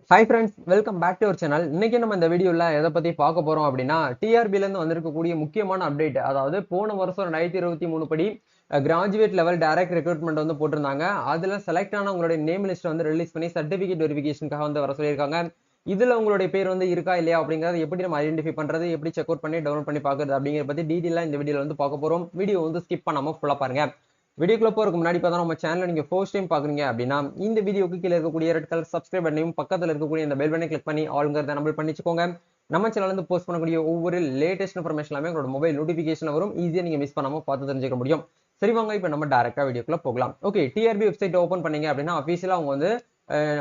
Hi friends, welcome back to our channel. இன்னைக்கு நம்ம இந்த வீடியோவில் எதை பற்றி பார்க்க போகிறோம் அப்படின்னா, டிஆர்பிலேருந்து வந்திருக்கக்கூடிய முக்கியமான அப்டேட். அதாவது போன வருஷம் 2023 படி கிராஜுவேட் லெவல் டைரக்ட் ரெக்ரூட்மெண்ட் வந்து போட்டிருந்தாங்க. அதில் செலக்ட் ஆன உங்களுடைய நேம் லிஸ்ட் வந்து ரிலீஸ் பண்ணி சர்டிஃபிகேட் வெரிஃபிகேஷனுக்காக வந்து வர சொல்லியிருக்காங்க. இதில் உங்களுடைய பேர் வந்து இருக்கா இல்லையா அப்படிங்கிறது எப்படி நம்ம ஐடென்டிஃபை பண்ணுறது, எப்படி செக் அவுட் பண்ணி டவுன்லோட் பண்ணி பார்க்குறது அப்படிங்கிற பற்றி டீட்டெயிலாக இந்த வீடியோவில் வந்து பார்க்க போகிறோம். வீடியோ வந்து ஸ்கிப் பண்ணாமல் ஃபுல்லாக பாருங்க. வீடியோக்குள்ள போறதுக்கு முன்னாடி பார்த்தா நம்ம சேனலை நீங்க ஃபர்ஸ்ட் டைம் பாக்குறீங்க அப்படின்னா இந்த வீடியோக்கு கீழே இருக்கக்கூடிய ரெட் கலர் சப்ஸ்கிரைப் பண்ணி பக்கத்துல இருக்கக்கூடிய இந்த பெல் பட்டனை கிளிக் பண்ணி ஆல்ங்கிறத நம்பர் பண்ணிச்சுக்கோங்க. நம்ம சேனல்ல இருந்து போஸ்ட் பண்ணக்கூடிய ஒவ்வொரு லேட்டஸ்ட் இன்ஃபர்மேஷன் எல்லாமே உங்களோட மொபைல் நோட்டிபிகேஷன் வரும். ஈஸியா நீங்க மிஸ் பண்ணாம பார்த்து தெரிஞ்சுக்க முடியும். சரி வாங்க, இப்போ நம்ம டைரக்டா வீடியோக்குள்ள போகலாம். ஓகே, டிஆர்பி வெப்சைட் ஓபன் பண்ணீங்க அப்படின்னா அஃபீஷியலா அவங்க வந்து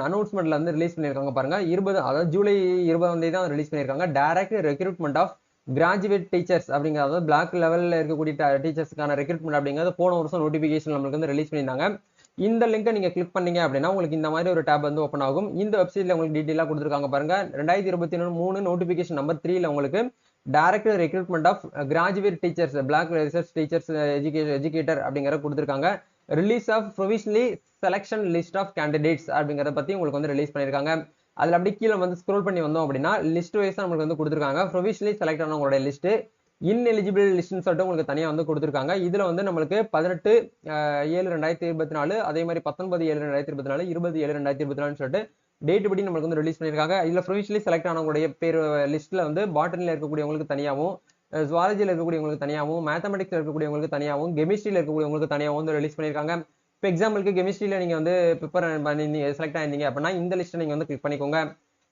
அனௌன்ஸ்மெண்ட்ல வந்து ரிலீஸ் பண்ணிருக்காங்க பாருங்க. 20 அதாவது ஜூலை 20 தான் ரிலீஸ் பண்ணிருக்காங்க. Direct recruitment of graduate teachers அப்படிங்கிறது பிளாக் லெவலில் இருக்கக்கூடிய டீச்சர்ஸ்க்கான ரெக்ரூட்மெண்ட் அப்படிங்கிறது போன வருஷம் நோட்டிஃபிகேஷன் நம்மளுக்கு வந்து ரிலீஸ் பண்ணியிருந்தாங்க. இந்த லிங்கை நீங்க கிளிக் பண்ணீங்க அப்படின்னா உங்களுக்கு இந்த மாதிரி ஒரு டேப் வந்து ஓப்பன் ஆகும். இந்த வெப்சைட்ல உங்களுக்கு டீட்டெயிலாக கொடுத்துருக்காங்க பாருங்க. 2023 நோட்டிஃபிகேஷன் நம்பர் 3ல உங்களுக்கு direct recruitment of graduate teachers block research teachers educator அப்படிங்கிற கொடுத்துருக்காங்க. Release of provisionally selection list of candidates அப்படிங்கிறத பத்தி உங்களுக்கு வந்து ரிலீஸ் பண்ணியிருக்காங்க. அதில் அப்படி கீழே வந்து ஸ்க்ரோல் பண்ணி வந்தோம் அப்படின்னா லிஸ்ட் வைஸாக நம்மளுக்கு வந்து கொடுத்துருக்காங்க. ப்ரொவிஷனலி செலக்ட் ஆனவங்களோட லிஸ்ட், இன்எலிஜிபிள் லிஸ்ட்னு சொல்லிட்டு உங்களுக்கு தனியாக வந்து கொடுத்துருக்காங்க. இதில் வந்து நம்மளுக்கு 18/7/2024, அதே மாதிரி 19/7/2024, 20/7/2024 சொல்லிட்டு டேட் படி நம்மளுக்கு வந்து ரிலீஸ் பண்ணியிருக்காங்க. இதில் ப்ரொவிஷனலி செலக்ட் ஆனவங்களுடைய பேர் லிஸ்ட்டில் வந்து பாட்டனியில் இருக்கக்கூடியவங்களுக்கு தனியாகவும், ஜுவாலஜியில் இருக்கக்கூடியவங்களுக்கு தனியாகவும், மேத்தமெட்டிக்ஸில் இருக்கக்கூடியவங்களுக்கு தனியாகவும், கெமிஸ்ட்ரியில் இருக்கக்கூடியவங்களுக்கு தனியாகவும் வந்து ரிலீஸ் பண்ணியிருக்காங்க. இப்போ எக்ஸாம்பிளுக்கு கெமிஸ்ட்ரியில் நீங்கள் வந்து ப்ரிப்பேர் பண்ணி செலக்ட் ஆயிருந்தீங்க அப்படின்னா இந்த லிஸ்ட்டை நீங்கள் வந்து கிளிக் பண்ணிக்கோங்க.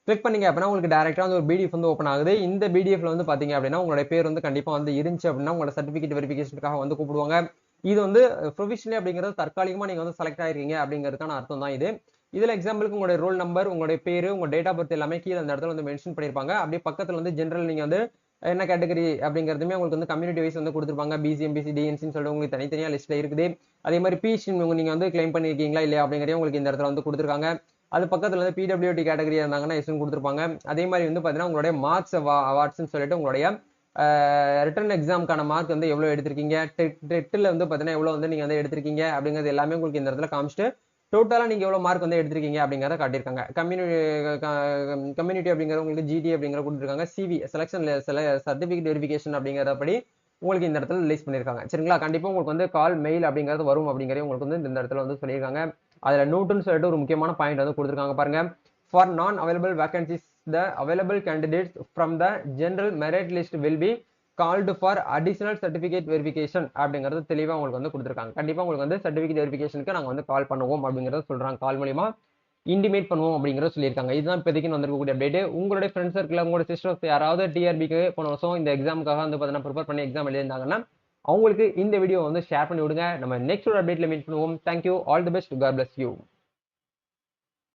கிளிக் பண்ணீங்க அப்படின்னா உங்களுக்கு டேரெக்டாக வந்து ஒரு பிடிஎஃப் வந்து ஓப்பன் ஆகுது. இந்த பிடிஎஃப்ல வந்து பார்த்தீங்க அப்படின்னா உங்களுடைய பேர் வந்து கண்டிப்பாக வந்து இருந்துச்சு அப்படின்னா உங்களோட சர்டிஃபிகேட் வெரிஃபிகேஷனுக்காக வந்து கூப்பிடுவாங்க. இது வந்து ப்ரொவிஷனலி அப்படிங்கிறது தற்காலிகமாக நீங்கள் வந்து செலக்ட் ஆயிருக்கீங்க அப்படிங்கிறதுக்கான அர்த்தம் தான் இது. இதில் எக்ஸாம்பிளுக்கு உங்களுடைய ரோல் நம்பர், உங்களுடைய பேர், உங்கள் டேட் ஆஃப் பர்த் எல்லாமே கீழே அந்த இடத்துல வந்து மென்ஷன் பண்ணியிருப்பாங்க. அப்படியே பக்கத்தில் வந்து ஜென்ரல் நீங்கள் வந்து என்ன கேட்டகரி அப்படிங்கிறதுமே உங்களுக்கு வந்து கம்யூனிட்டி வைஸ் வந்து கொடுத்துருப்பாங்க. பிசி, எம்பிசி, டிஎன்சின்னு சொல்லிட்டு உங்களுக்கு தனித்தனியாக லிஸ்ட்டில் இருக்குது. அதே மாதிரி பிசி நீங்கள் வந்து கிளைம் பண்ணியிருக்கீங்களா இல்லையா அப்படிங்கிறதையும் உங்களுக்கு இந்த இடத்துல வந்து கொடுத்துருக்காங்க. அது பக்கத்தில் வந்து பிடபிள்யூடி கேட்டகரி இருந்தாங்கன்னா எஸ்ன்னு கொடுத்துருப்பாங்க. அதே மாதிரி வந்து பார்த்தீங்கன்னா உங்களுடைய மார்க்ஸ் அவார்ட்ஸ்ன்னு சொல்லிட்டு உங்களுடைய ரிட்டன் எக்ஸாமுக்கான மார்க் வந்து எவ்வளோ எடுத்திருக்கீங்க, டெட்டில் வந்து பார்த்தீங்கன்னா எவ்வளோ வந்து நீங்கள் வந்து எடுத்திருக்கீங்க அப்படிங்கிறது எல்லாமே உங்களுக்கு இந்த இடத்துல காமிச்சிட்டு டோட்டலாக நீங்கள் எவ்வளோ மார்க் வந்து எடுத்திருக்கீங்க அப்படிங்கிறத காட்டியிருக்காங்க. கம்யூனிட்டி அப்படிங்கிற உங்களுக்கு ஜிடி அப்படிங்கிற கொடுத்துருக்காங்க. சிவி செலக்ஷன் சர்டிஃபிகேட் வெரிஃபிகேஷன் அப்படிங்கிறபடி உங்களுக்கு இந்த இடத்துல ரிலீஸ் பண்ணியிருக்காங்க. சரிங்களா, கண்டிப்பாக உங்களுக்கு வந்து கால் மெயில் அப்படிங்கிறது வரும் அப்படிங்கிறத உங்களுக்கு வந்து இந்த இடத்துல வந்து சொல்லியிருக்காங்க. அதில் நோட்டுன்னு சொல்லிட்டு ஒரு முக்கியமான பாயிண்ட் வந்து கொடுத்துருக்காங்க பாருங்க. ஃபார் நான் available vacancies the available candidates from the general merit list will be called for additional certificate verification அப்படிங்கிறது தெளிவாக உங்களுக்கு வந்து கொடுத்துருக்காங்க. கண்டிப்பாக உங்களுக்கு வந்து சர்டிஃபிகேட் வெரிஃபிகேஷனுக்கு நாங்கள் வந்து கால் பண்ணுவோம் அப்படிங்கிறத சொல்கிறாங்க. கால் மூலியமா இன்டிமேட் பண்ணுவோம் அப்படிங்கிறத சொல்லியிருக்காங்க. இதுதான் இப்போதைக்கு வந்திருக்கக்கூடிய அப்டேட். உங்களுடைய ஃப்ரெண்ட்ஸ் சர்க்கிள், உங்களோட சிஸ்டர்ஸ் யாராவது டிஆர்பிக்கு போன வருஷம் இந்த எக்ஸாமுக்காக வந்து பார்த்தீங்கன்னா ப்ரிப்பேர் பண்ணி எக்ஸாம் எழுதியிருந்தாங்கன்னா அவங்களுக்கு இந்த வீடியோ வந்து ஷேர் பண்ணி விடுங்க. நம்ம நெக்ஸ்ட் ஒரு அப்டேட்ல மீட் பண்ணுவோம். Thank you, all the best, God bless you.